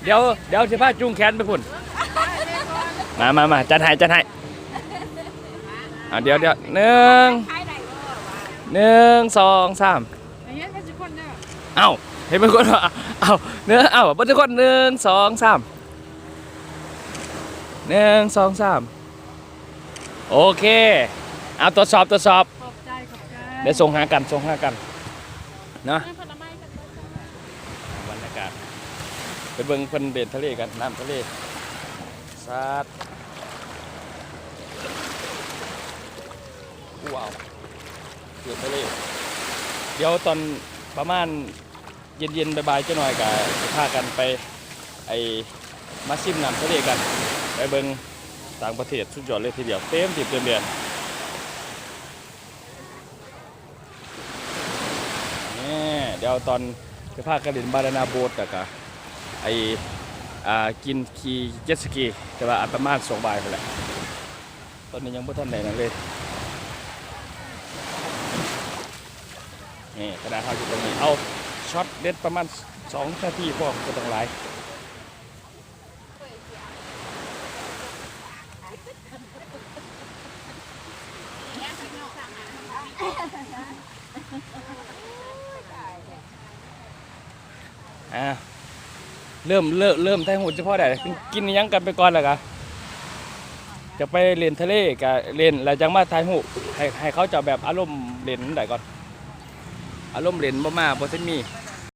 เดี๋ยวสิพาจุงแขนไปพุ่นมาจัดให้เดี๋ยวหนึ่งสองสามเอ้าเห็นเป็นคนว่าเอ้าบนทุกคนหนึ่งสองสามโอเคเอาตรวจสอบเดี๋ยวส่งหากันเนาะบรรยากาศไปเบิ่งเพิ่นเด่นทะเลกันน้ำทะเลสาดว้าวเดือดทะเลเดี๋ยวตอนประมาณเย็นบ่ายๆจะหน่อยกับจะพากันไปมาซิมน้ำทะเลกันไปเบิ่งต่างประเทศสุดยอดเลยทีเดียวเต็มเดือนนี่เดี๋ยวตอนจะพากันเล่นบานาน่าโบ๊ทกับกินขี่เจ็ตสกีแต่ว่าประมาณ2 บ่ายไปแหละตอนนี้ยังไม่ทันไหนนั่นเลยนี่กระดาษเขาอยู่ตรงนี้เอาช็อตเด็ดประมาณ2 นาทีพอก็ต้องไลฟ์เริ่มไทยหูเฉพาะได้กินยังกันไปก่อนแล้วกันจะไปเล่นทะเลกับเล่นแล้วจังมาไทยหูให้เขาจะแบบอารมณ์เล่นได้ก่อนอารมณ์เล่นบ่ทันมี